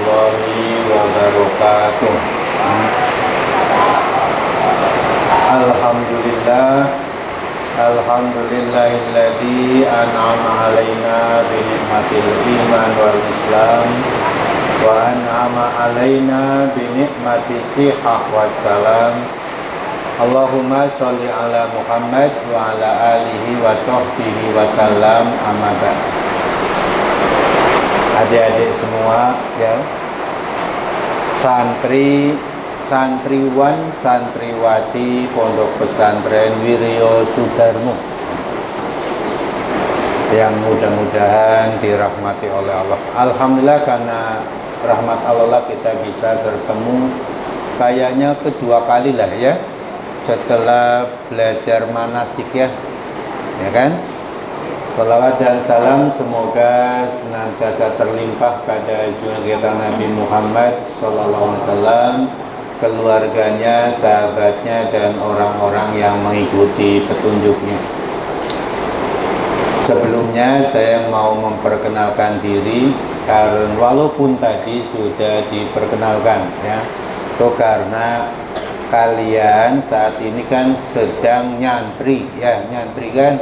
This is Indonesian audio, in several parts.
warahmatullahi wabarakatuh. Alhamdulillahilladzi an'ama alaina bi ni'matil iman wal islam wa an'ama alaina bi ni'matis sihah wassalam. Allahumma sholli ala Muhammad wa ala alihi wa sahbihi wa sallam, amma ba'd. Adik-adik semua ya, santriwan, santriwati Pondok Pesantren Wiryo Sudarmo yang mudah-mudahan dirahmati oleh Allah. Alhamdulillah, karena rahmat Allah kita bisa bertemu kayaknya kedua kali lah ya, setelah belajar manasik ya kan. Salawat dan salam semoga senantiasa terlimpah pada junjungan kita Nabi Muhammad SAW, keluarganya, sahabatnya, dan orang-orang yang mengikuti petunjuknya. Sebelumnya saya mau memperkenalkan diri, karena walaupun tadi sudah diperkenalkan ya, itu karena kalian saat ini kan sedang nyantri ya, nyantri kan,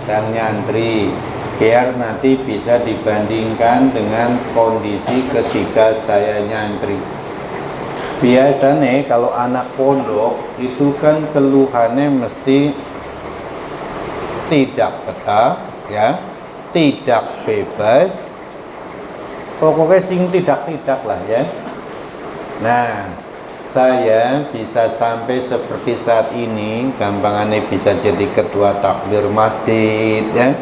sedang nyantri, biar nanti bisa dibandingkan dengan kondisi ketika saya nyantri. Biasanya kalau anak pondok itu kan keluhannya mesti tidak betah ya, tidak bebas, pokoknya sing tidak lah ya. Nah, saya bisa sampai seperti saat ini, gampangannya bisa jadi ketua takbir masjid ya,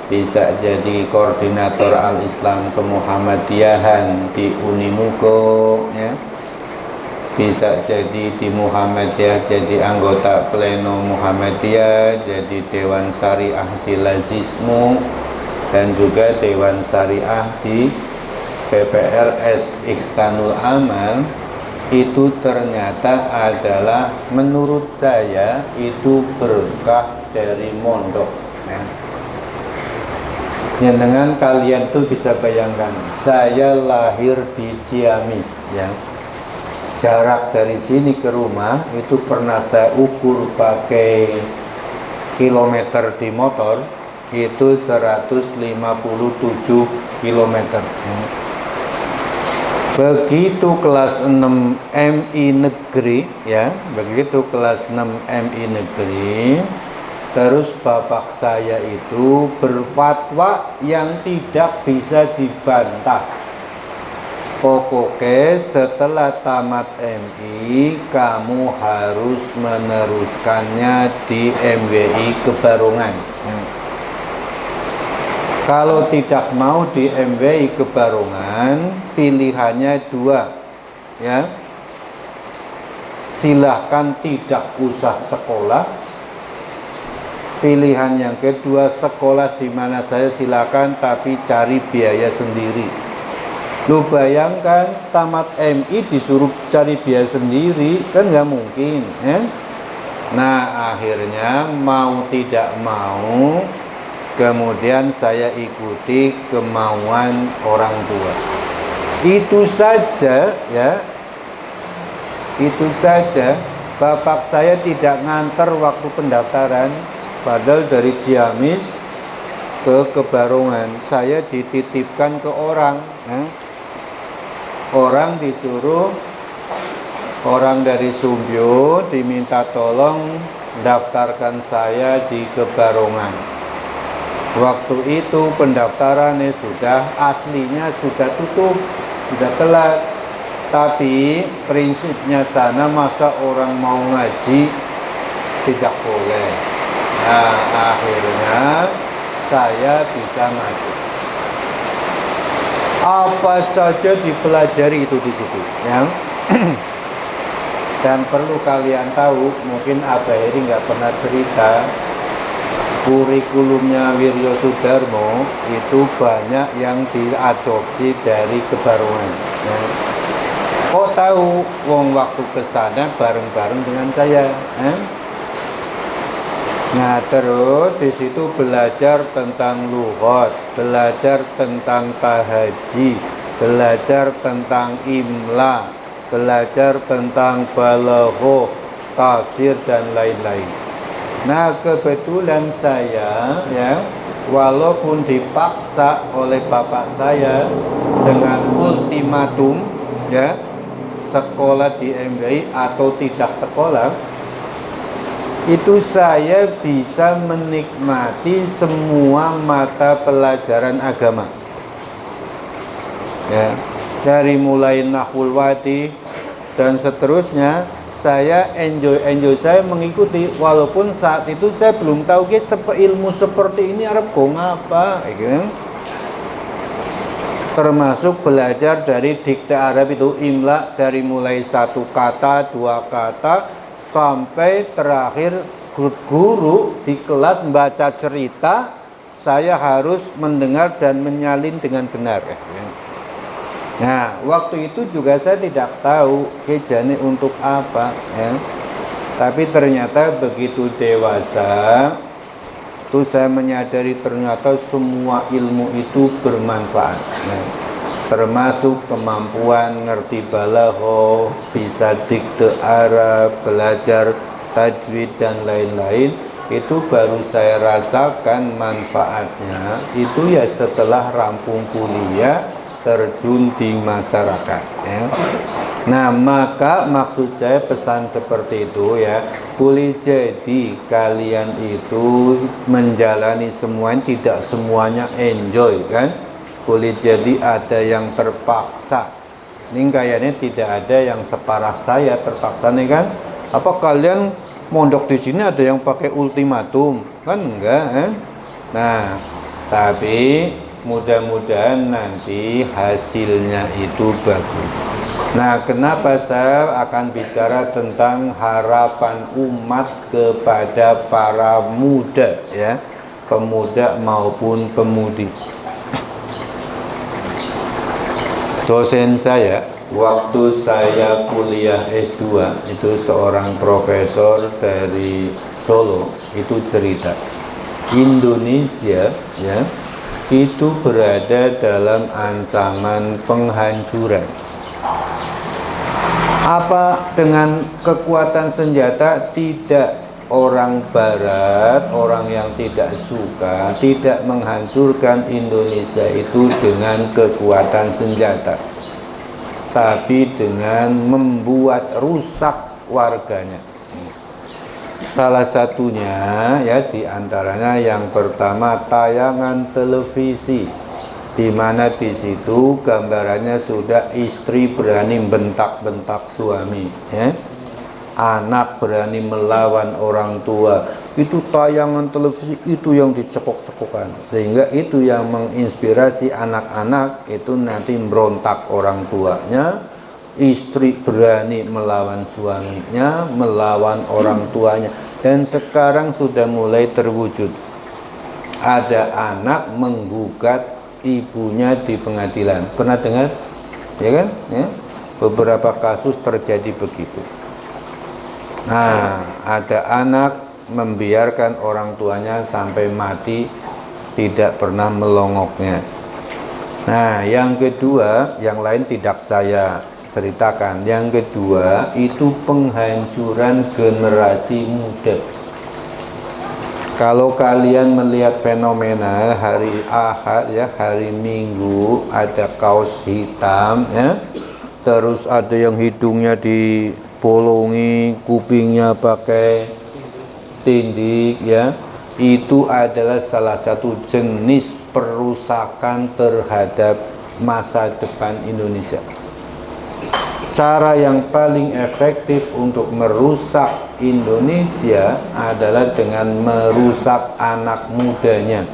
bisa jadi koordinator al-Islam kemuhammadiyahan di Unimugo ya, bisa jadi di Muhammadiyah jadi anggota pleno Muhammadiyah, jadi Dewan Syariah di Lazismu, dan juga Dewan Syariah di PPLS Ihsanul Amal. Itu ternyata adalah menurut saya itu berkah dari mondok ya. Yang dengan kalian tuh bisa bayangkan, saya lahir di Ciamis ya, jarak dari sini ke rumah itu pernah saya ukur pakai kilometer di motor, itu 157 kilometer ya. Begitu kelas 6 MI negeri ya, begitu kelas 6 MI negeri, terus bapak saya itu berfatwa yang tidak bisa dibantah. Pokoknya setelah tamat MI kamu harus meneruskannya di MWI Kebarongan. Kalau tidak mau di MWI Kebarongan, pilihannya dua ya, silahkan tidak usah sekolah. Pilihan yang kedua, sekolah di mana saya silakan, tapi cari biaya sendiri. Lu bayangkan tamat MI disuruh cari biaya sendiri, kan nggak mungkin ya? Nah akhirnya mau tidak mau, kemudian saya ikuti kemauan orang tua. Itu saja ya, itu saja. Bapak saya tidak nganter waktu pendaftaran, padahal dari Ciamis ke Kebarongan saya dititipkan ke orang ya. Orang disuruh, orang dari Sumbyo diminta tolong daftarkan saya di Kebarongan. Waktu itu pendaftarannya sudah, aslinya sudah tutup, sudah telat. Tapi prinsipnya sana masa orang mau ngaji tidak boleh. Nah akhirnya saya bisa masuk. Apa saja dipelajari itu di situ ya. Dan perlu kalian tahu, mungkin Abah Heri nggak pernah cerita, kurikulumnya Wiryo Sudarmo itu banyak yang diadopsi dari Kebarongan ya. Kok tahu? Wong waktu kesana bareng-bareng dengan saya Nah terus di situ belajar tentang lughat, belajar tentang tahaji, belajar tentang imla, belajar tentang balaghah, tafsir dan lain-lain. Nah, kebetulan saya ya, walaupun dipaksa oleh bapak saya dengan ultimatum ya, sekolah di MBI atau tidak sekolah, itu saya bisa menikmati semua mata pelajaran agama ya, dari mulai nahwul wadi dan seterusnya. Saya enjoy saya mengikuti, walaupun saat itu saya belum tahu ilmu seperti ini Arab kok ngapa gitu. Termasuk belajar dari dikte Arab itu, imla, dari mulai satu kata, dua kata, sampai terakhir guru di kelas membaca cerita, saya harus mendengar dan menyalin dengan benar. Nah, waktu itu juga saya tidak tahu kejadian untuk apa ya. Tapi ternyata begitu dewasa itu saya menyadari ternyata semua ilmu itu bermanfaat ya. Termasuk kemampuan ngerti balaghah, bisa dikte Arab, belajar tajwid dan lain-lain. Itu baru saya rasakan manfaatnya itu ya setelah rampung kuliah, terjun di masyarakat ya. Nah, maka maksud saya pesan seperti itu ya, boleh jadi kalian itu menjalani semuanya, tidak semuanya enjoy kan, boleh jadi ada yang terpaksa. Ini kayaknya tidak ada yang separah saya terpaksa nih kan. Apa kalian mondok di sini ada yang pakai ultimatum kan? Enggak eh? Nah, tapi mudah-mudahan nanti hasilnya itu bagus. Nah, kenapa saya akan bicara tentang harapan umat kepada para muda ya, pemuda maupun pemudi. Dosen saya waktu saya kuliah S2 itu seorang profesor dari Solo itu cerita Indonesia ya itu berada dalam ancaman penghancuran. Apa dengan kekuatan senjata? Tidak. Orang barat, orang yang tidak suka, tidak menghancurkan Indonesia itu dengan kekuatan senjata, tapi dengan membuat rusak warganya. Salah satunya ya, diantaranya yang pertama tayangan televisi, di mana di situ gambarannya sudah istri berani bentak-bentak suami, ya. Anak berani melawan orang tua, itu tayangan televisi itu yang dicekok-cekokan, sehingga itu yang menginspirasi anak-anak itu nanti merontak orang tuanya. Istri berani melawan suaminya, melawan orang tuanya, dan sekarang sudah mulai terwujud. Ada anak menggugat ibunya di pengadilan. Pernah dengar? Ya kan? Ya? Beberapa kasus terjadi begitu. Nah, ada anak membiarkan orang tuanya sampai mati, tidak pernah melongoknya. Nah, yang kedua, yang lain tidak saya ceritakan. Yang kedua itu penghancuran generasi muda. Kalau kalian melihat fenomena hari Ahad ya, hari Minggu ada kaos hitam ya, terus ada yang hidungnya dibolongi, kupingnya pakai tindik ya, itu adalah salah satu jenis perusakan terhadap masa depan Indonesia. Cara yang paling efektif untuk merusak Indonesia adalah dengan merusak anak mudanya.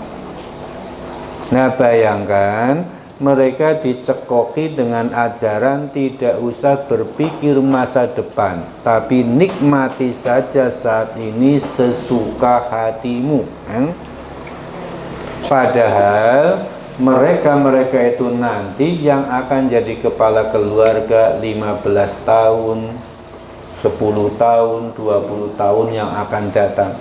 Nah, bayangkan mereka dicekoki dengan ajaran tidak usah berpikir masa depan, tapi nikmati saja saat ini sesuka hatimu. Padahal mereka itu nanti yang akan jadi kepala keluarga 15 tahun, 10 tahun, 20 tahun yang akan datang.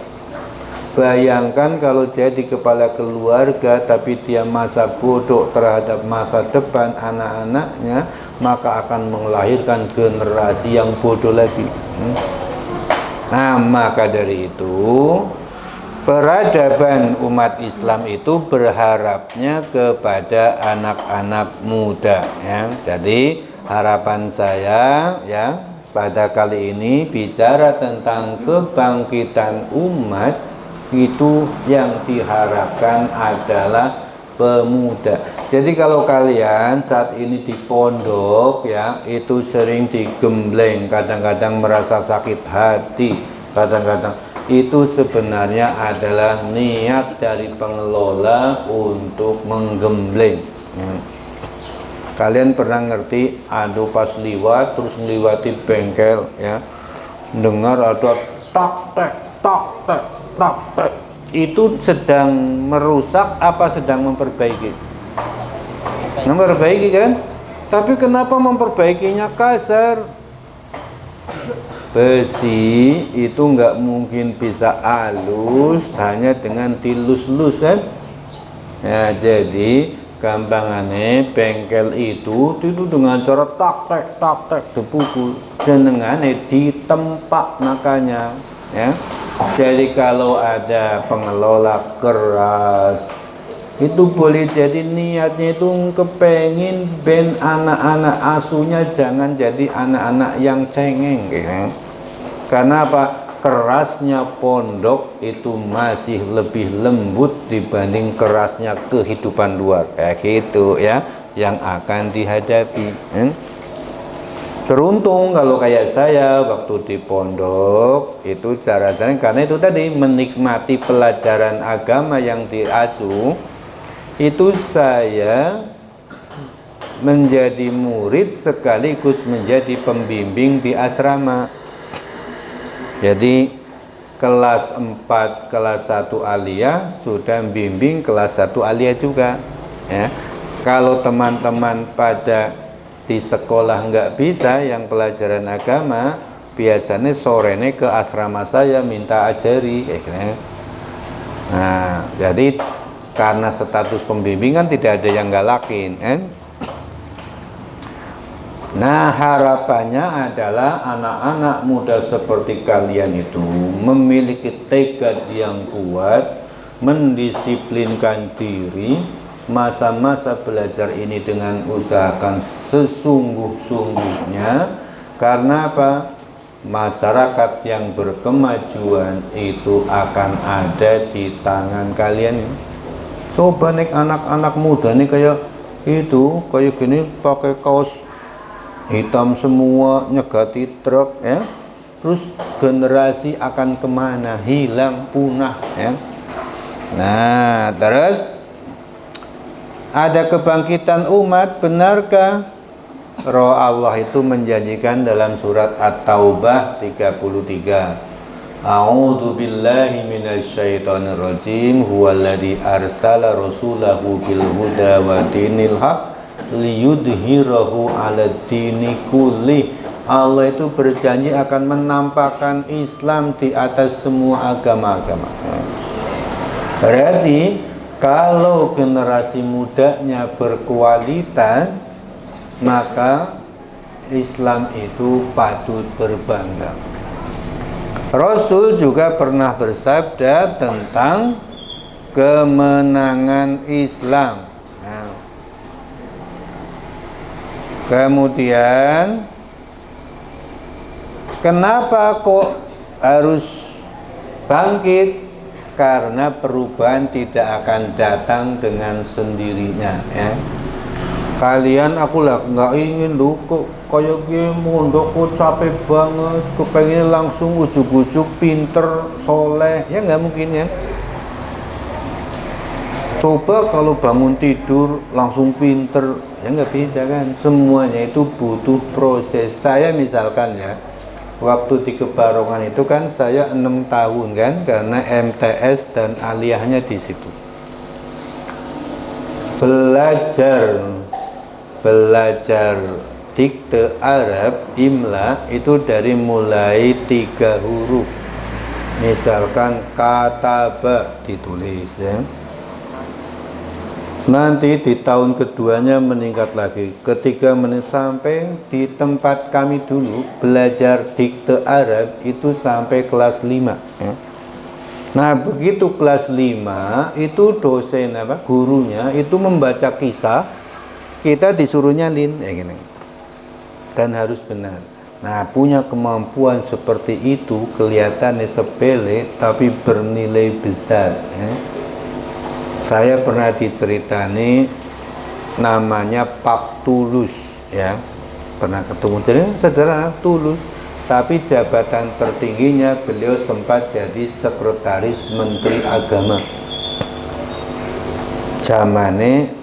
Bayangkan kalau jadi kepala keluarga tapi dia masa bodoh terhadap masa depan anak-anaknya, maka akan melahirkan generasi yang bodoh lagi. Nah, maka dari itu peradaban umat Islam itu berharapnya kepada anak-anak muda ya. Jadi harapan saya ya pada kali ini bicara tentang kebangkitan umat, itu yang diharapkan adalah pemuda. Jadi kalau kalian saat ini di pondok ya, itu sering digembleng, kadang-kadang merasa sakit hati, kadang-kadang itu sebenarnya adalah niat dari pengelola untuk menggembleng. Kalian pernah ngerti, aduh pas liwat terus melewati bengkel ya, dengar ada tak tek tak tek tak tek, itu sedang merusak apa sedang memperbaiki? Memperbaiki kan? Tapi kenapa memperbaikinya kasar? Besi itu nggak mungkin bisa halus hanya dengan dilus-lus kan? Ya, jadi gampangannya bengkel itu dengan cara tak tek dipukul jenengane ditempak nakanya ya. Jadi kalau ada pengelola keras itu boleh jadi niatnya itu kepengin ben anak-anak asuhnya jangan jadi anak-anak yang cengeng gitu. Karena apa? Kerasnya pondok itu masih lebih lembut dibanding kerasnya kehidupan luar kayak gitu ya yang akan dihadapi. Beruntung kalau kayak saya waktu di pondok itu caranya, karena itu tadi menikmati pelajaran agama yang diasuh, itu saya menjadi murid sekaligus menjadi pembimbing di asrama. Jadi kelas 4, kelas 1 aliyah sudah membimbing kelas 1 aliyah juga ya. Kalau teman-teman pada di sekolah nggak bisa yang pelajaran agama, biasanya sorenya ke asrama saya minta ajari kayak gitu. Nah, jadi karena status pembimbingan tidak ada yang galakin kan. Nah, harapannya adalah anak-anak muda seperti kalian itu memiliki tekad yang kuat, mendisiplinkan diri. Masa-masa belajar ini dengan usahakan sesungguh-sungguhnya. Karena apa? Masyarakat yang berkemajuan itu akan ada di tangan kalian. Coba nih anak-anak muda nih kayak itu, kayak gini pakai kaos hitam semua, nyegati truk ya. Terus generasi akan kemana? Hilang, punah ya. Nah, terus ada kebangkitan umat, benarkah? Roh Allah itu menjanjikan dalam surat At-Taubah 33. A'udzu billahi minasyaitonir rajim. Huwallazi arsala rasulahu bil huda wa dinil haq liyudhhirahu 'alad dini kulli. Allah itu berjanji akan menampakkan Islam di atas semua agama-agama. Berarti kalau generasi mudanya berkualitas, maka Islam itu patut berbangga. Rasul juga pernah bersabda tentang kemenangan Islam. Nah, kemudian kenapa kok harus bangkit? Karena perubahan tidak akan datang dengan sendirinya ya. Kalian aku lah nggak ingin lu kok kayak gini mondok kok capek banget, kepengen langsung ujuk-ujuk pinter soleh ya, nggak mungkin ya. Coba kalau bangun tidur langsung pinter ya, nggak bisa kan. Semuanya itu butuh proses. Saya misalkan ya, waktu di Kebarongan itu kan saya 6 tahun kan, karena MTS dan aliyahnya di situ. Belajar dikte Arab, imla itu dari mulai 3 huruf. Misalkan kataba ditulis ya. Nanti di tahun keduanya meningkat lagi. Ketika sampai di tempat kami dulu belajar dikte Arab itu sampai kelas 5 ya. Nah, begitu kelas 5 itu dosen gurunya itu membaca kisah, kita disuruh nyalin ya gini. Dan harus benar. Nah, punya kemampuan seperti itu kelihatannya sepele tapi bernilai besar ya. Saya pernah diceritani namanya Pak Tulus ya. Pernah ketemu, jadi saudara Tulus, tapi jabatan tertingginya beliau sempat jadi sekretaris Menteri Agama zamane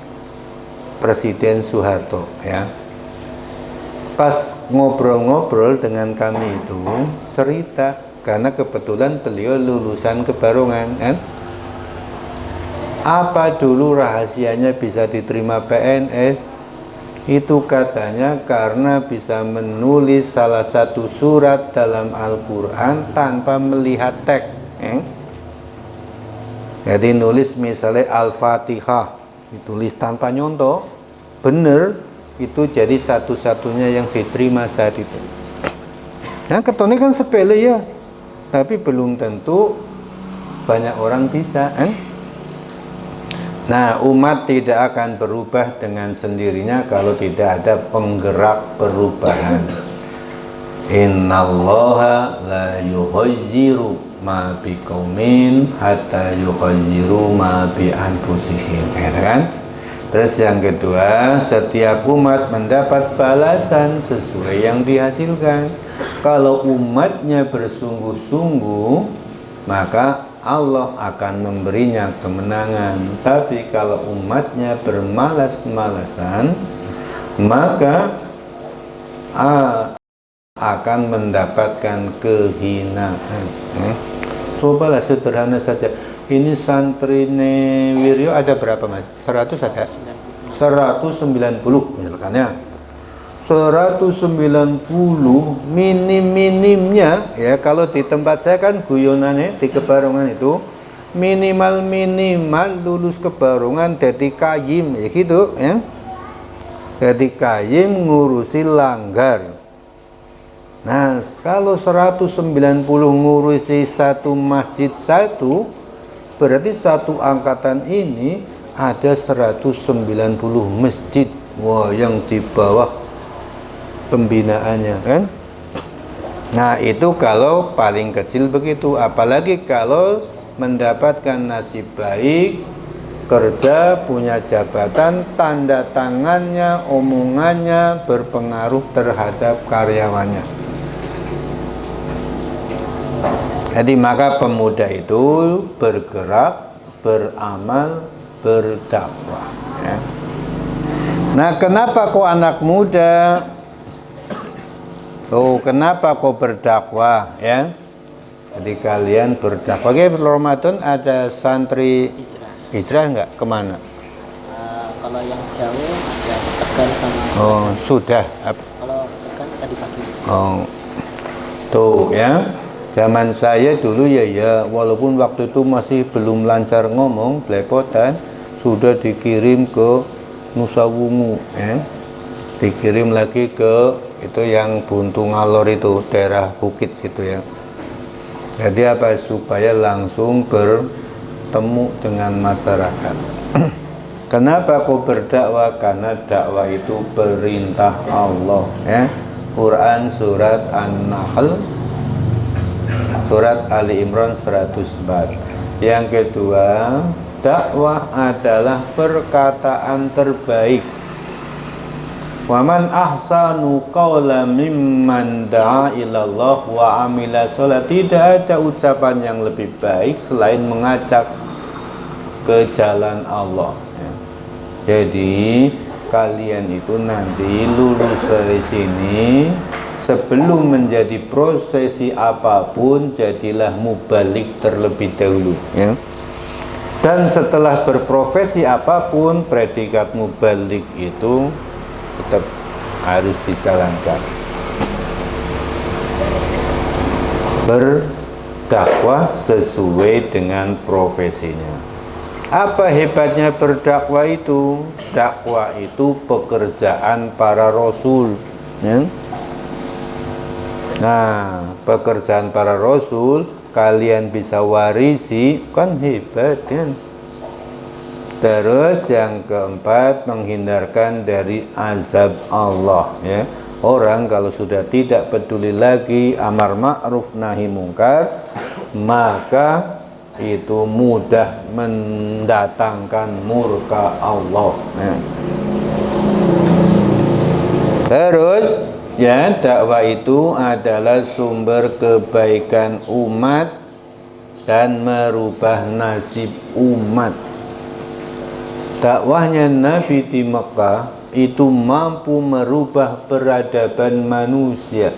Presiden Soeharto ya. Pas ngobrol-ngobrol dengan kami itu cerita, karena kebetulan beliau lulusan Kebarongan kan. Apa dulu rahasianya bisa diterima PNS? Itu katanya karena bisa menulis salah satu surat dalam Al-Quran tanpa melihat teks. Jadi nulis misalnya Al-Fatihah, ditulis tanpa nyontoh, bener, itu jadi satu-satunya yang diterima saat itu. Nah, ketone kan sepele ya, tapi belum tentu banyak orang bisa. Nah, umat tidak akan berubah dengan sendirinya kalau tidak ada penggerak perubahan. Innallaha la yughayyiru ma biqaumin hatta yughayyiru ma bi anfusihim. Kan? Terus yang kedua, setiap umat mendapat balasan sesuai yang dihasilkan. Kalau umatnya bersungguh-sungguh, maka Allah akan memberinya kemenangan. Tapi kalau umatnya bermalas-malasan, maka akan mendapatkan kehinaan. Cobalah sederhana saja. Ini santri Wiryo ada berapa mas? 100 ada? 190 misalkan ya. 190 minim-minimnya ya, kalau di tempat saya kan guyonannya di Kebarongan itu minimal lulus Kebarongan jadi kayim ya gitu ya. Jadi kayim ngurusi langgar. Nah, kalau 190 ngurusi satu masjid satu, berarti satu angkatan ini ada 190 masjid. Wah, yang di bawah pembinaannya kan. Nah, itu kalau paling kecil begitu, apalagi kalau mendapatkan nasib baik, kerja, punya jabatan, tanda tangannya, omongannya berpengaruh terhadap karyawannya. Jadi maka pemuda itu bergerak, beramal, berdakwah ya. Nah, kenapa kok anak muda? Kenapa kok berdakwah ya? Jadi kalian berdakwah. Oke, Ramadan ada santri hijrah enggak? Kemana? Kalau yang jauh ada Tegal sama. Sudah. Kalau Tegal tadi pagi. Tuh ya. Zaman saya dulu ya, walaupun waktu itu masih belum lancar ngomong, belepotan, sudah dikirim ke Nusa Wungu ya. Dikirim lagi ke itu yang Buntu Ngalor itu, daerah Bukit situ ya. Jadi apa, supaya langsung bertemu dengan masyarakat. Kenapa kok berdakwah? Karena dakwah itu perintah Allah ya. Quran surat An-Nahl, surat Ali Imran 104. Yang kedua, dakwah adalah perkataan terbaik. Waman ahsanu qawlan mimman da'a ilallah wa amila sholat. Tidak ada ucapan yang lebih baik selain mengajak ke jalan Allah ya. Jadi kalian itu nanti lulus dari sini, sebelum menjadi prosesi apapun, jadilah mubalik terlebih dahulu ya. Dan setelah berprofesi apapun, predikat mubalik itu tetap harus dijalankan. dakwah sesuai dengan profesinya. Apa hebatnya berdakwah itu? Dakwah itu pekerjaan para rasul, ya? Nah, pekerjaan para rasul kalian bisa warisi, kan hebat, kan? Terus yang keempat, menghindarkan dari azab Allah, ya. Orang kalau sudah tidak peduli lagi amar ma'ruf nahi mungkar, maka itu mudah mendatangkan murka Allah, ya. Terus ya, dakwah itu adalah sumber kebaikan umat dan merubah nasib umat. Dakwahnya Nabi di Mekah itu mampu merubah peradaban manusia.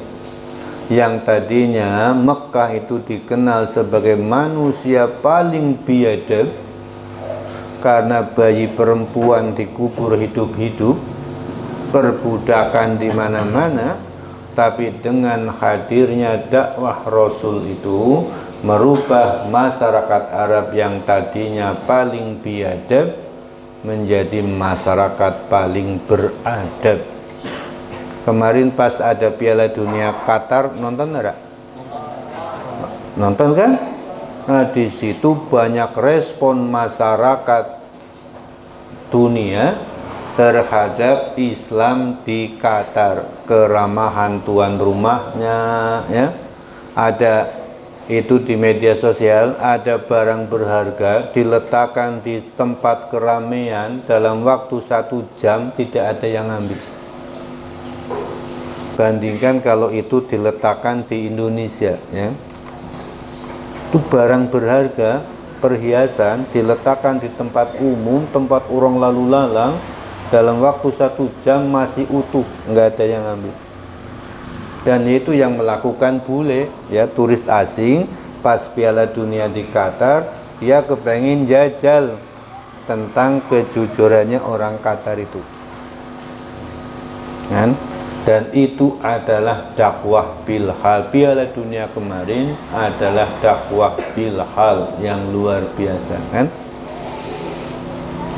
Yang tadinya Mekah itu dikenal sebagai manusia paling biadab karena bayi perempuan dikubur hidup-hidup, perbudakan di mana-mana, tapi dengan hadirnya dakwah Rasul itu merubah masyarakat Arab yang tadinya paling biadab menjadi masyarakat paling beradab. Kemarin pas ada Piala Dunia Qatar, nonton enggak? Nonton kan? Nah, di situ banyak respon masyarakat dunia terhadap Islam di Qatar, keramahan tuan rumahnya, ya. Ada itu di media sosial, ada barang berharga diletakkan di tempat keramaian dalam waktu 1 jam tidak ada yang ambil. Bandingkan kalau itu diletakkan di Indonesia, ya. Itu barang berharga, perhiasan diletakkan di tempat umum, tempat orang lalu lalang, dalam waktu 1 jam masih utuh, nggak ada yang ambil. Dan itu yang melakukan bule, ya, turis asing pas Piala Dunia di Qatar, dia kepengen jajal tentang kejujurannya orang Qatar itu, kan? Dan itu adalah dakwah bilhal. Piala Dunia kemarin adalah dakwah bilhal yang luar biasa, kan?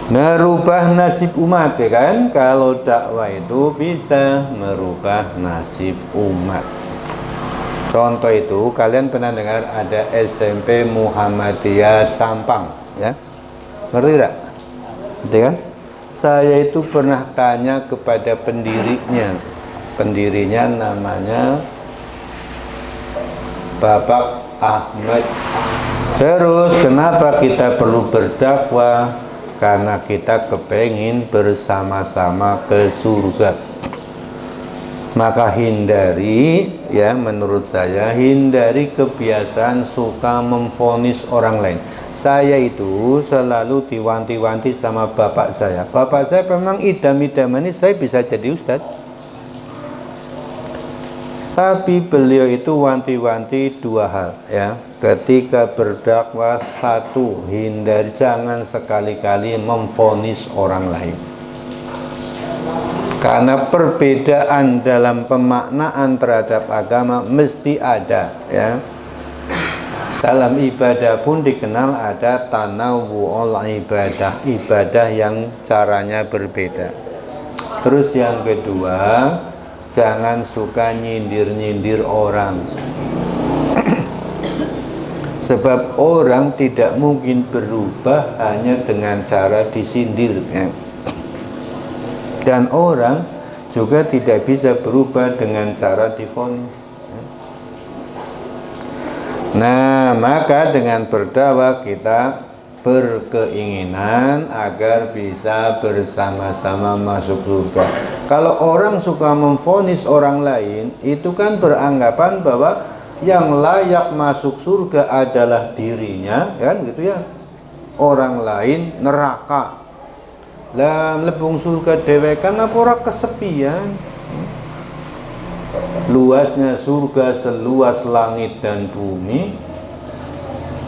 Merubah nasib umat, ya kan? Kalau dakwah itu bisa merubah nasib umat. Contoh itu, kalian pernah dengar ada SMP Muhammadiyah Sampang, ya? Ngerti tidak? Ngerti kan? Saya itu pernah tanya kepada pendirinya. Pendirinya namanya Bapak Ahmad. Terus kenapa kita perlu berdakwah? Karena kita kepengin bersama-sama ke surga. Maka hindari, ya, menurut saya hindari kebiasaan suka memvonis orang lain. Saya itu selalu diwanti-wanti sama bapak saya. Bapak saya memang idam-idamani saya bisa jadi ustadz. Tapi beliau itu wanti-wanti 2 hal, ya. Ketika berdakwah, 1, hindari, jangan sekali-kali memvonis orang lain. Karena perbedaan dalam pemaknaan terhadap agama mesti ada, ya. Dalam ibadah pun dikenal ada tanawwu'ul ibadah, ibadah yang caranya berbeda. Terus yang kedua, jangan suka nyindir-nyindir orang. Sebab orang tidak mungkin berubah hanya dengan cara disindir, ya. Dan orang juga tidak bisa berubah dengan cara divonis, ya. Nah, maka dengan berdakwah kita berkeinginan agar bisa bersama-sama masuk surga. Kalau orang suka memvonis orang lain, itu kan beranggapan bahwa yang layak masuk surga adalah dirinya, kan gitu, ya. Orang lain neraka. Lah lebung surga dhewe kan apa ora kesepian. Luasnya surga seluas langit dan bumi.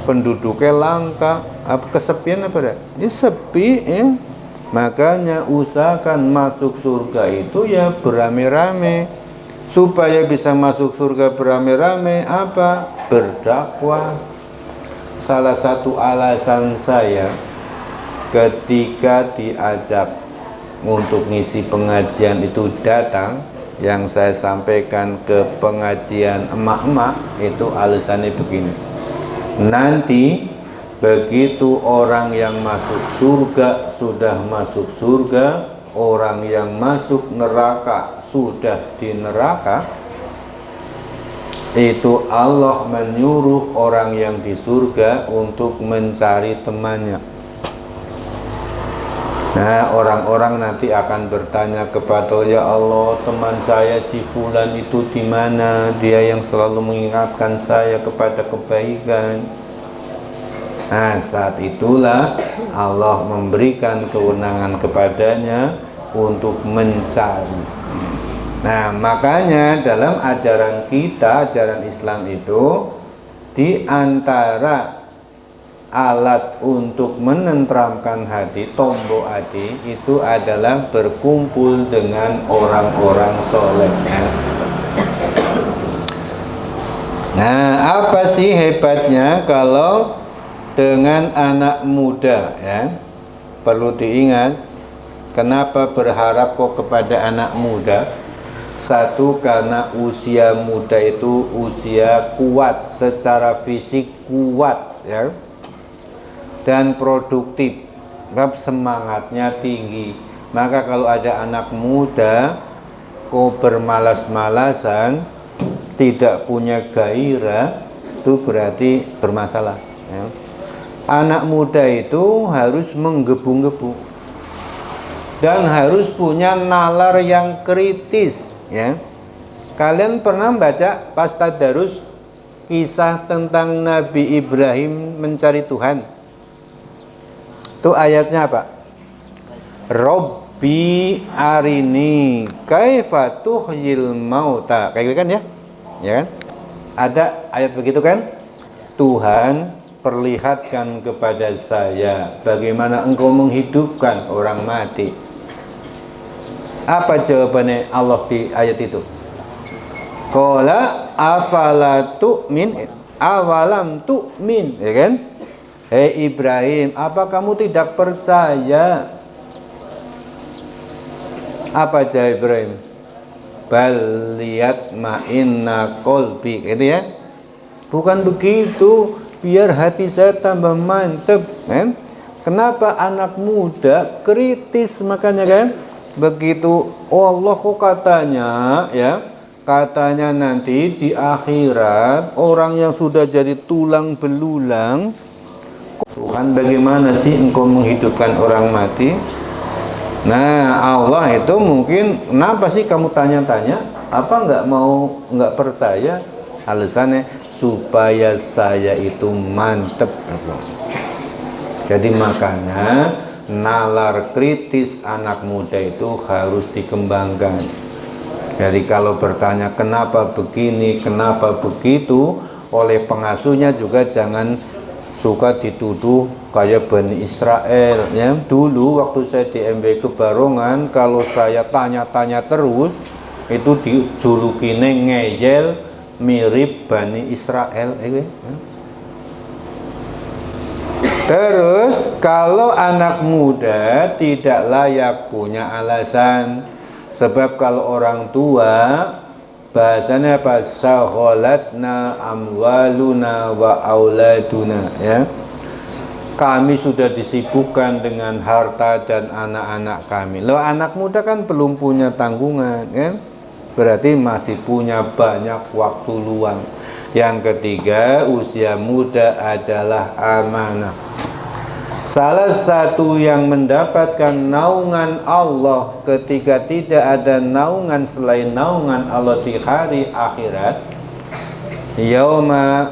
Penduduknya langka, apa kesepian apa dah? Ya sepi, ya. Makanya usahakan masuk surga itu ya beramai-ramai. supaya bisa masuk surga beramai-ramai apa? Berdakwah. Salah satu alasan saya ketika diajak untuk ngisi pengajian itu datang, yang saya sampaikan ke pengajian emak-emak itu alasannya begini. Nanti begitu orang yang masuk surga sudah masuk surga, orang yang masuk neraka sudah di neraka, itu Allah menyuruh orang yang di surga untuk mencari temannya. Nah, orang-orang nanti akan bertanya kepada, ya Allah, teman saya si fulan itu di mana? Dia yang selalu mengingatkan saya kepada kebaikan. Nah, saat itulah Allah memberikan kewenangan kepadanya untuk mencari. Nah, makanya dalam ajaran kita, ajaran Islam itu, di antara alat untuk menenteramkan hati, tombok hati, itu adalah berkumpul dengan orang-orang soleh. Nah, apa sih hebatnya kalau dengan anak muda, ya? Perlu diingat, kenapa berharap kok kepada anak muda? Satu, karena usia muda itu usia kuat, secara fisik kuat, ya, dan produktif, semangatnya tinggi. Maka kalau ada anak muda kok bermalas-malasan, tidak punya gairah, itu berarti bermasalah, ya. Anak muda itu harus menggebu-gebu dan harus punya nalar yang kritis, ya. Kalian pernah baca pas tadarus kisah tentang Nabi Ibrahim mencari Tuhan? Itu ayatnya apa? Robbi arini kaifa tuhyil mauta. Kayak gitu kan, ya? Ya kan? Ada ayat begitu kan? Tuhan, perlihatkan kepada saya bagaimana engkau menghidupkan orang mati. Apa jawabannya Allah di ayat itu? Qala afala tu'min, awalam tu'min, ya kan? Hei Ibrahim, apa kamu tidak percaya? Apa jawab Ibrahim? Bal liyatma'inna qalbi, gitu ya. Bukan begitu, biar hati saya tambah mantep, kan? Kenapa anak muda kritis, makanya kan? Begitu Allah kok katanya, ya, katanya nanti di akhirat orang yang sudah jadi tulang belulang, Tuhan, bagaimana sih engkau menghidupkan orang mati? Nah, Allah itu mungkin, kenapa sih kamu tanya-tanya? Apa nggak percaya? Alasannya supaya saya itu mantep. Jadi makanya nalar kritis anak muda itu harus dikembangkan. Jadi kalau bertanya kenapa begini, kenapa begitu, oleh pengasuhnya juga jangan suka dituduh kayak Bani Israel, ya. Dulu waktu saya di MB Kebarongan, kalau saya tanya-tanya terus, itu dijulukine ngeyel mirip Bani Israel, ya. Terus kalau anak muda tidak layak punya alasan, sebab kalau orang tua bahasanya apa? Saholatna amwaluna wa auladuna, ya. Kami sudah disibukkan dengan harta dan anak-anak kami. Loh, anak muda kan belum punya tanggungan, kan? Berarti masih punya banyak waktu luang. Yang ketiga, usia muda adalah amanah. Salah satu yang mendapatkan naungan Allah ketika tidak ada naungan selain naungan Allah di hari akhirat, yauma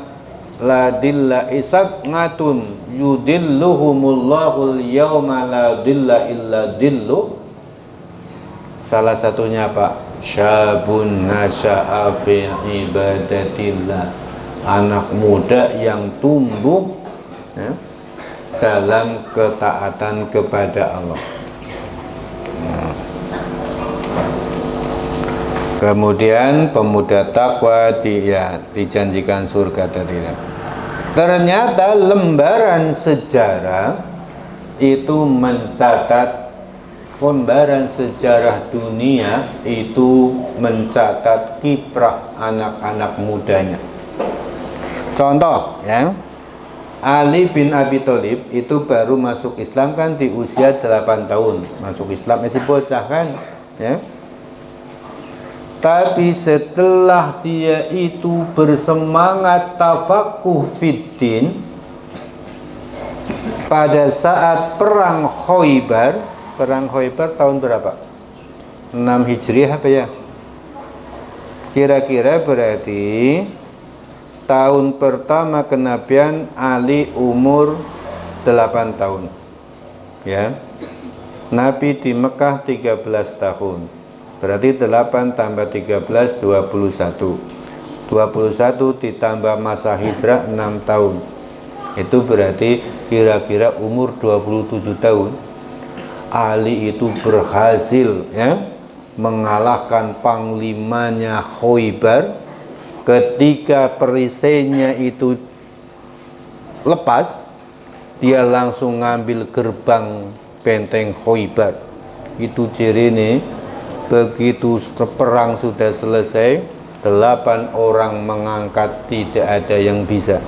la dilla isaqnatun yudilluhumullahu yauma la dilla illa dillu. Salah satunya apa? Syabun nasya'a fi ibadatillah, anak muda yang tumbuh, ya, dalam ketaatan kepada Allah. Kemudian pemuda takwa dijanjikan surga dari neraka. Ternyata lembaran sejarah itu mencatat, lembaran sejarah dunia itu mencatat kiprah anak-anak mudanya. Contoh ya, Ali bin Abi Thalib itu baru masuk Islam kan di usia 8 tahun. Masuk Islam masih bocah kan ya. Tapi setelah dia itu bersemangat tafakuh fiddin pada saat perang Khaybar. Perang Khaybar tahun berapa? 6 Hijriah apa ya? Kira-kira berarti tahun pertama kenabian Ali umur 8 tahun. Ya. Nabi di Mekah 13 tahun. Berarti 8 tambah 13 21. 21 ditambah masa hijrah 6 tahun. Itu berarti kira-kira umur 27 tahun. Ali itu berhasil ya mengalahkan panglimanya Khaybar. Ketika perisainya itu lepas, dia langsung ngambil gerbang benteng Khaybar. Itu ciri nih. Begitu perang sudah selesai, 8 orang mengangkat, tidak ada yang bisa.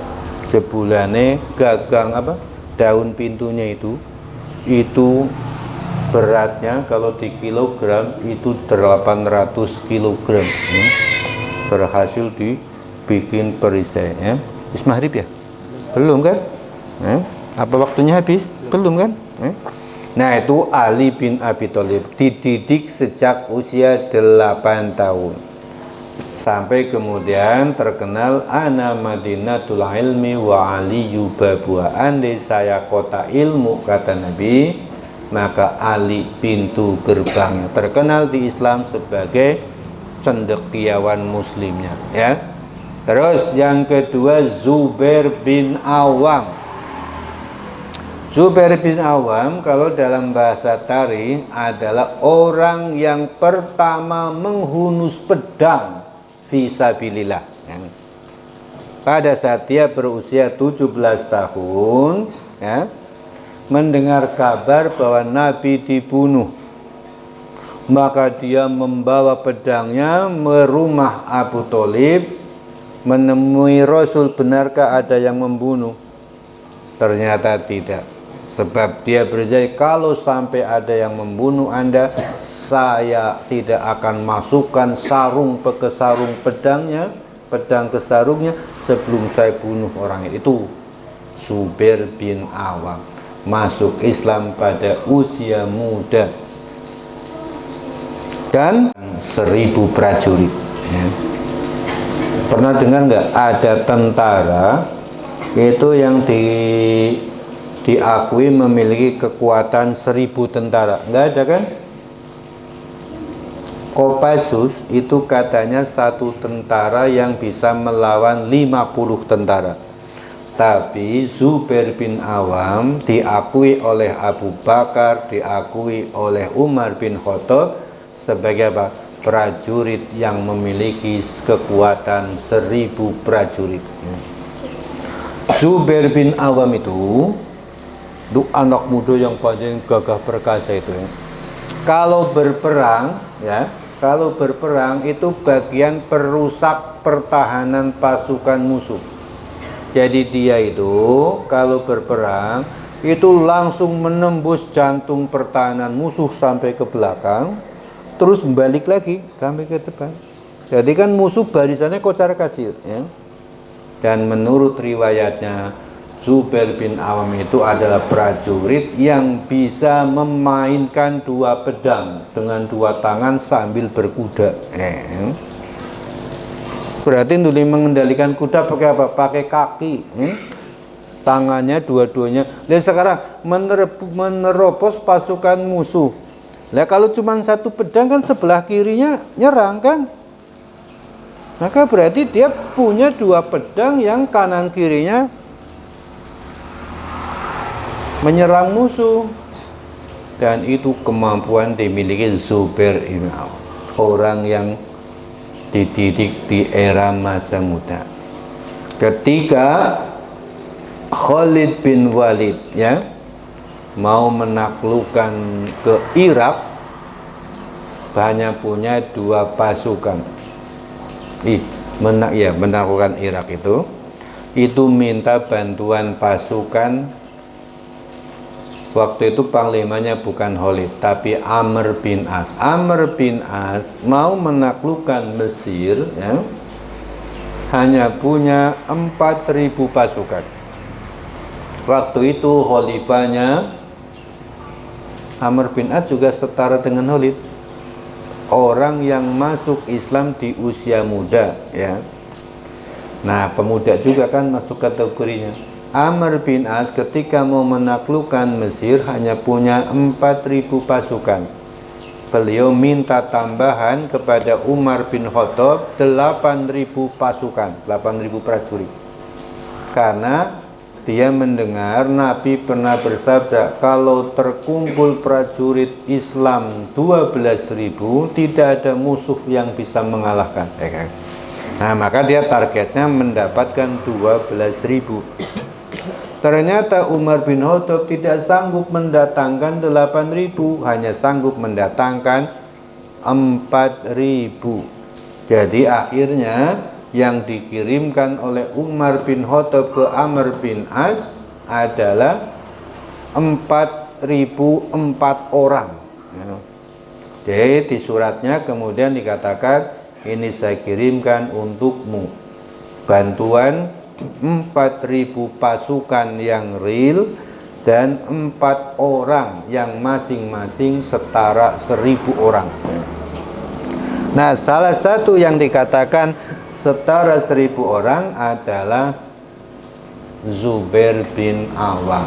Jebulane gagang apa? Daun pintunya itu beratnya kalau di kilogram itu 800 kilogram. Berhasil dibikin perisai ya. Maghrib ya? Belum kan? Apa waktunya habis? Belum kan? Nah itu Ali bin Abi Thalib dididik sejak usia 8 tahun sampai kemudian terkenal ana madinatul ilmi wa aliyu babuha. Andai saya kota ilmu kata Nabi, maka Ali pintu gerbangnya. Terkenal di Islam sebagai cendekiawan muslimnya ya. Terus yang kedua Zubair bin Awam. Zubair bin Awam kalau dalam bahasa Tari adalah orang yang pertama menghunus pedang fisabilillah ya. Pada saat dia berusia 17 tahun ya, mendengar kabar bahwa Nabi dibunuh, maka dia membawa pedangnya ke rumah Abu Thalib menemui Rasul, benarkah ada yang membunuh? Ternyata tidak. Sebab dia berjanji, kalau sampai ada yang membunuh Anda, saya tidak akan masukkan sarung ke sarung pedangnya, pedang ke sarungnya sebelum saya bunuh orang itu. Zubair bin Awam masuk Islam pada usia muda dan 1000 prajurit ya. Pernah dengar nggak ada tentara itu yang diakui memiliki kekuatan 1000 tentara? Nggak ada kan? Kopassus itu katanya satu tentara yang bisa melawan 50 tentara. Tapi Zubair bin Awam diakui oleh Abu Bakar, diakui oleh Umar bin Khattab sebagai apa? Prajurit yang memiliki kekuatan 1000 prajurit. Zubair bin Awam itu anak muda yang paling gagah perkasa itu ya. Kalau berperang ya, kalau berperang itu bagian perusak pertahanan pasukan musuh. Jadi dia itu kalau berperang itu langsung menembus jantung pertahanan musuh sampai ke belakang, terus balik lagi sampai ke depan. Jadi kan musuh barisannya kocar-kacir ya. Dan menurut riwayatnya Zubair bin Awam itu adalah prajurit yang bisa memainkan 2 pedang dengan 2 tangan sambil berkuda. Berarti dulu mengendalikan kuda pakai apa? Pakai kaki. Tangannya dua-duanya. Dan sekarang menerobos pasukan musuh. Nah kalau cuma 1 pedang kan sebelah kirinya nyerang kan? Maka berarti dia punya 2 pedang yang kanan kirinya menyerang musuh. Dan itu kemampuan dimiliki Zubair bin Awam, orang yang dididik di era masa muda. Ketika Khalid bin Walid ya mau menaklukkan ke Irak, hanya punya 2 pasukan. Menaklukkan Irak itu minta bantuan pasukan. Waktu itu panglimanya bukan Khalid tapi Amr bin As. Amr bin As mau menaklukkan Mesir ya, hanya punya 4.000 pasukan. Waktu itu khalifahnya Amr bin As juga setara dengan Khalid, orang yang masuk Islam di usia muda ya. Nah, pemuda juga kan masuk kategorinya. Amr bin As ketika mau menaklukkan Mesir hanya punya 4.000 pasukan. Beliau minta tambahan kepada Umar bin Khattab 8.000 pasukan, 8.000 prajurit. Karena dia mendengar Nabi pernah bersabda, kalau terkumpul prajurit Islam 12.000, tidak ada musuh yang bisa mengalahkan. Nah, maka dia targetnya mendapatkan 12.000. Ternyata Umar bin Khattab tidak sanggup mendatangkan 8.000, hanya sanggup mendatangkan 4.000. Jadi akhirnya yang dikirimkan oleh Umar bin Khattab ke Amr bin As adalah 4.004 orang. Jadi di suratnya kemudian dikatakan, ini saya kirimkan untukmu bantuan 4.000 pasukan yang real dan 4 orang yang masing-masing setara 1.000 orang. Nah, salah satu yang dikatakan setara 1.000 orang adalah Zubair bin Awam.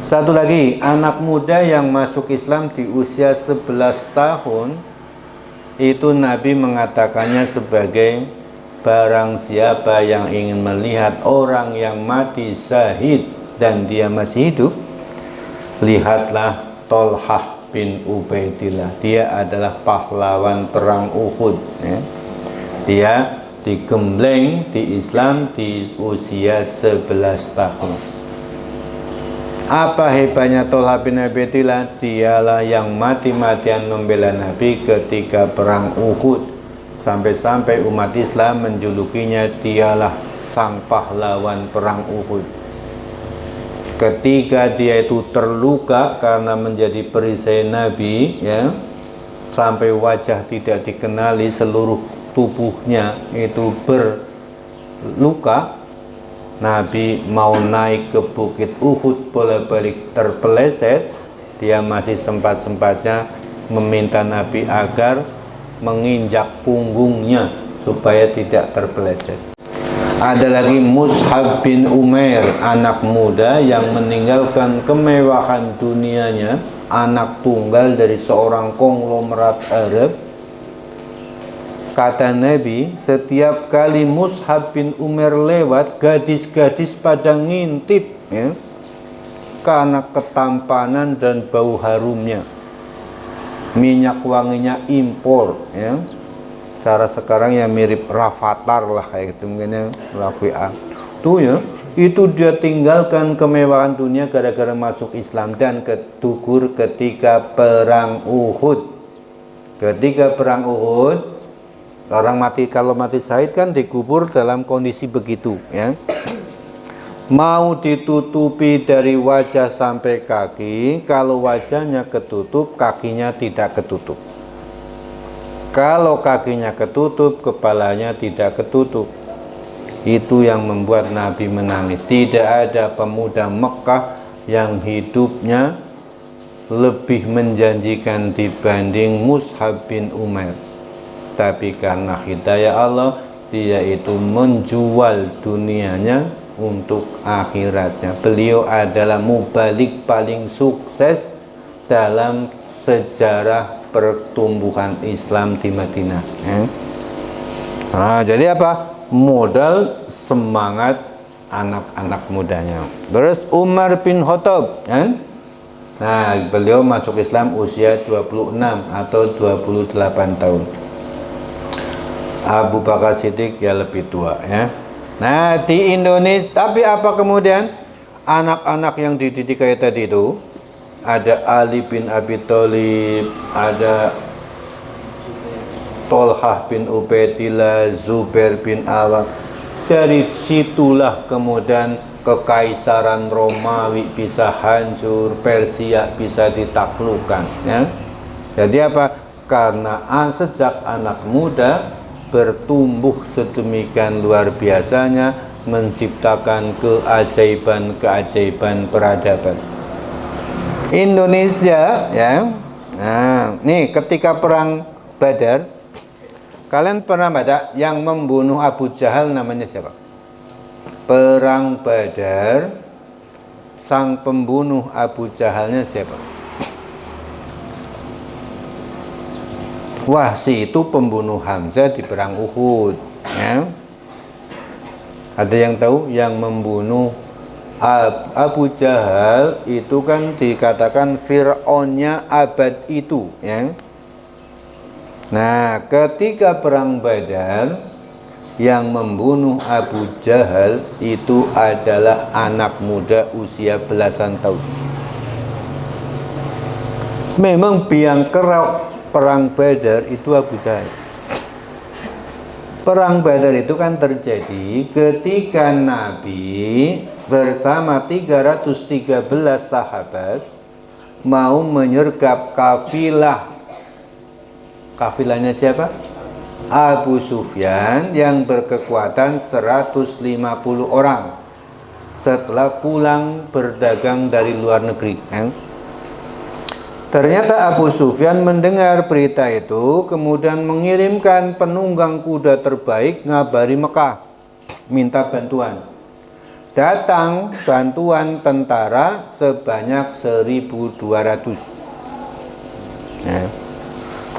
Satu lagi, anak muda yang masuk Islam di usia 11 tahun, itu Nabi mengatakannya sebagai barang siapa yang ingin melihat orang yang mati syahid dan dia masih hidup, lihatlah Tolhah bin Ubaidillah. Dia adalah pahlawan perang Uhud ya. Dia digembleng di Islam di usia 11 tahun. Apa hebatnya Tolhah bin Ubaidillah? Dialah yang mati-matian membela Nabi ketika perang Uhud. Sampai-sampai umat Islam menjulukinya dialah sang pahlawan perang Uhud. Ketika dia itu terluka karena menjadi perisai Nabi ya, sampai wajah tidak dikenali, seluruh tubuhnya itu berluka, Nabi mau naik ke bukit Uhud bolak-balik terpeleset. Dia masih sempat-sempatnya meminta Nabi agar menginjak punggungnya supaya tidak terpeleset. Ada lagi Mus'ab bin Umair, anak muda yang meninggalkan kemewahan dunianya, anak tunggal dari seorang konglomerat Arab. Kata Nabi, setiap kali Mus'ab bin Umair lewat, gadis-gadis pada ngintip ya, karena ketampanan dan bau harumnya. Minyak wanginya impor ya. Cara sekarang ya mirip Rafathar lah kayak gitu mungkin ya, Rafi'ah. Tuh ya, itu dia tinggalkan kemewahan dunia gara-gara masuk Islam dan ketugur ketika perang Uhud. Ketika perang Uhud, orang mati kalau mati syahid kan dikubur dalam kondisi begitu ya. Mau ditutupi dari wajah sampai kaki, kalau wajahnya ketutup, kakinya tidak ketutup. Kalau kakinya ketutup, kepalanya tidak ketutup. Itu yang membuat Nabi menangis. Tidak ada pemuda Mekah yang hidupnya lebih menjanjikan dibanding Mus'ab bin Umair. Tapi karena hidayah Allah, dia itu menjual dunianya untuk akhiratnya. Beliau adalah mubalik paling sukses dalam sejarah pertumbuhan Islam di Madinah. Nah, jadi apa? Modal semangat anak-anak mudanya. Terus Umar bin Khattab kan? Nah, beliau masuk Islam usia 26 atau 28 tahun. Abu Bakar Siddiq ya lebih tua ya. Nah di Indonesia, tapi apa kemudian anak-anak yang dididik kayak tadi itu, ada Ali bin Abi Thalib, ada Tolhah bin Ubaidillah, Zubair bin Awam. Dari situlah kemudian kekaisaran Romawi bisa hancur, Persia bisa ditaklukkan ya. Jadi apa? Karena sejak anak muda bertumbuh sedemikian luar biasanya, menciptakan keajaiban-keajaiban peradaban. Indonesia ya. Nah, nih ketika perang Badar, kalian pernah baca yang membunuh Abu Jahal namanya siapa? Perang Badar, sang pembunuh Abu Jahalnya siapa? Wahsy itu pembunuh Hamzah di perang Uhud ya. Ada yang tahu yang membunuh Abu Jahal itu kan dikatakan Fir'aunnya abad itu ya. Nah ketika perang Badar, yang membunuh Abu Jahal itu adalah anak muda usia belasan tahun. Memang biang kerok perang Badar itu Abu Jahal. Perang Badar itu kan terjadi ketika Nabi bersama 313 sahabat mau menyergap kafilah. Kafilahnya siapa? Abu Sufyan yang berkekuatan 150 orang setelah pulang berdagang dari luar negeri. Ternyata Abu Sufyan mendengar berita itu, kemudian mengirimkan penunggang kuda terbaik ngabari Mekah, minta bantuan. Datang bantuan tentara sebanyak 1.200.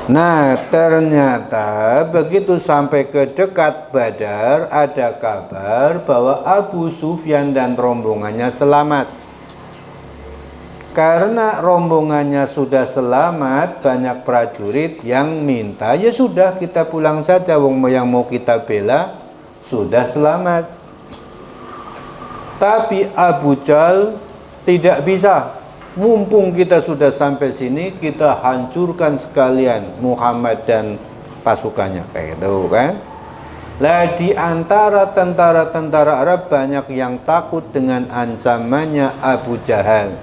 Nah, ternyata begitu sampai ke dekat Badar, ada kabar bahwa Abu Sufyan dan rombongannya selamat. Karena rombongannya sudah selamat, banyak prajurit yang minta, ya sudah kita pulang saja, wong yang mau kita bela sudah selamat. Tapi Abu Jahal tidak bisa. Mumpung kita sudah sampai sini, kita hancurkan sekalian Muhammad dan pasukannya, kayak gitu kan. Lah di antara tentara-tentara Arab banyak yang takut dengan ancamannya Abu Jahal,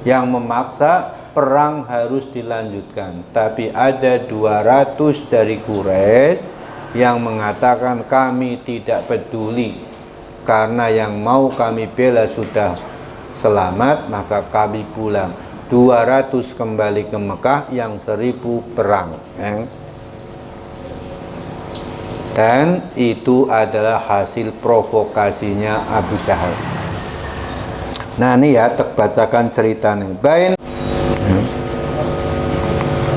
yang memaksa perang harus dilanjutkan. Tapi ada 200 dari Quraisy yang mengatakan kami tidak peduli, karena yang mau kami bela sudah selamat, maka kami pulang. 200 kembali ke Mekah, yang 1000 perang. Dan itu adalah hasil provokasinya Abu Jahal. Nah ini ya, terbacakan ceritanya. Bain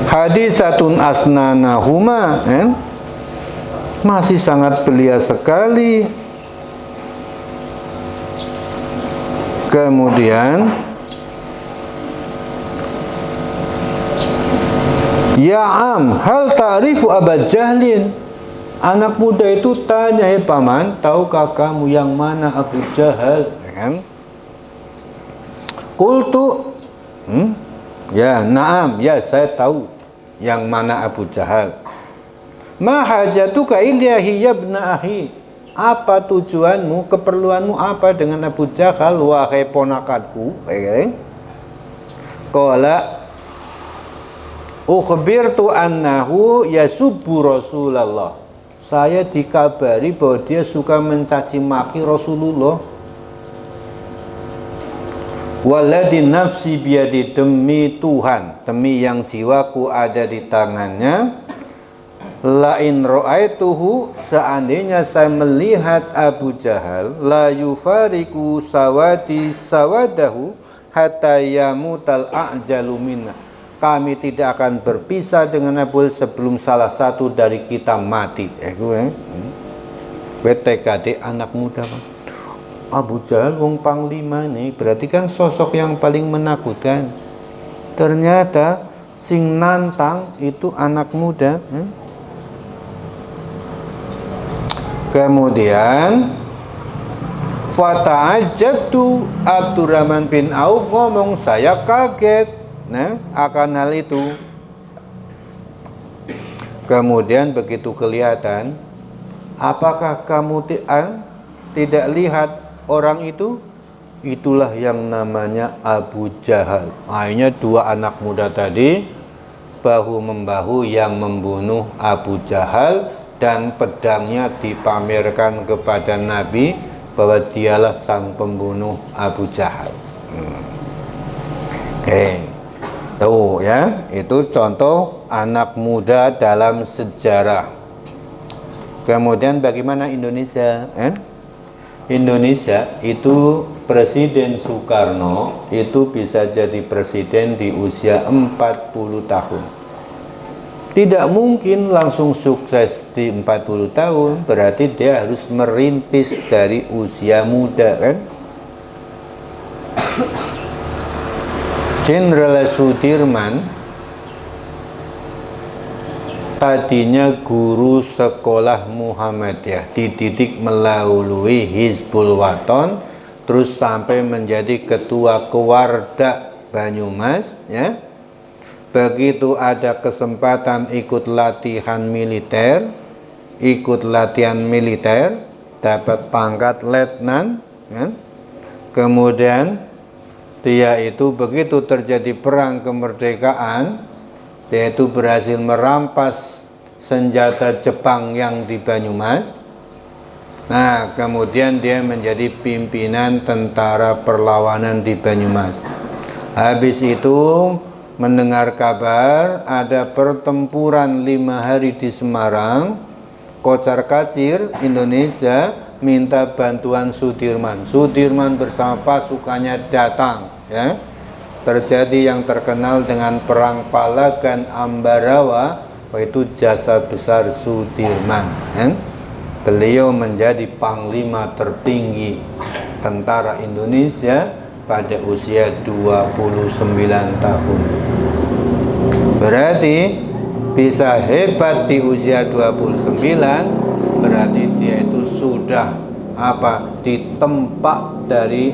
hadisatun asnanahuma, masih sangat belia sekali. Kemudian ya am, hal ta'rifu Abu Jahlin. Anak muda itu tanya, paman, tahukah kamu yang mana Abu Jahal? Qultu, ya na'am, ya saya tahu yang mana Abu Jahal. Ma hajatuka ilyahi ya ibna akhi. Apa tujuanmu, keperluanmu apa dengan Abu Jahal, wahai ponakanku? Qala ukhbirtu annahu yasubbu Rasulullah. Saya dikabari bahwa dia suka mencaci maki Rasulullah. Walladhi nafsi biyadi, demi Tuhan, demi yang jiwaku ada di tangannya, lain ra'aituhu, seandainya saya melihat Abu Jahal, la yufariku sawati sawadahu hatta yamutal a'jalu minna. Kami tidak akan berpisah dengan Abu sebelum salah satu dari kita mati. WTKD anak muda, Pak. Abu Jahal wong panglima nih, berarti kan sosok yang paling menakutkan. Ternyata sing nantang itu anak muda. Kemudian fata'ajabtu, Abdurrahman bin Auf ngomong, saya kaget akan hal itu. Kemudian begitu kelihatan, apakah kamu tidak lihat orang itu? Itulah yang namanya Abu Jahal. Akhirnya dua anak muda tadi bahu-membahu yang membunuh Abu Jahal, dan pedangnya dipamerkan kepada Nabi bahwa dialah sang pembunuh Abu Jahal. Oke, tuh ya, itu contoh anak muda dalam sejarah. Kemudian bagaimana Indonesia? Indonesia itu Presiden Soekarno itu bisa jadi presiden di usia 40 tahun. Tidak mungkin langsung sukses di 40 tahun, berarti dia harus merintis dari usia muda, kan? Jenderal Sudirman tadinya guru sekolah Muhammadiyah, dididik melalui Hizbul Waton, terus sampai menjadi ketua Kewarda Banyumas, ya. Begitu ada kesempatan ikut latihan militer, dapat pangkat letnan, kan? Kemudian dia itu begitu terjadi perang kemerdekaan, dia itu berhasil merampas senjata Jepang yang di Banyumas. Nah, kemudian dia menjadi pimpinan tentara perlawanan di Banyumas. Habis itu mendengar kabar ada pertempuran 5 hari di Semarang, kocar-kacir Indonesia minta bantuan Sudirman. Sudirman bersama pasukannya datang, ya. Terjadi yang terkenal dengan perang Palagan Ambarawa, yaitu jasa besar Sudirman, ya. Beliau menjadi panglima tertinggi tentara Indonesia pada usia 29 tahun. Berarti bisa hebat di usia 29, berarti dia itu sudah ditempa dari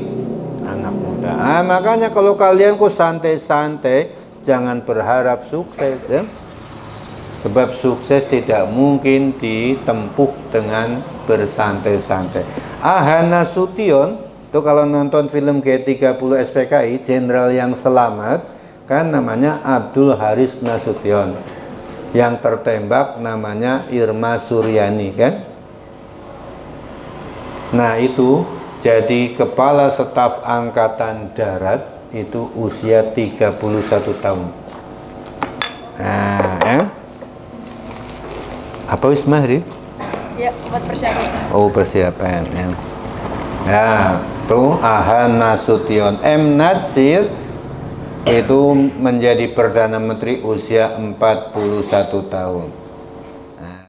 anak muda. Makanya kalau kalian kok santai-santai, jangan berharap sukses, ya. Sebab sukses tidak mungkin ditempuh dengan bersantai-santai. Ahana Sution itu kalau nonton film G30 SPKI, jenderal yang selamat kan namanya Abdul Haris Nasution. Yang tertembak namanya Irma Suryani, kan? Nah, itu jadi kepala staf angkatan darat itu usia 31 tahun. Nah, apa wis mahri? Ya, buat persiapan. Oh, persiapan, ya. Ya, tuh Ahan Nasution. M. Natsir itu menjadi Perdana Menteri usia 41 tahun.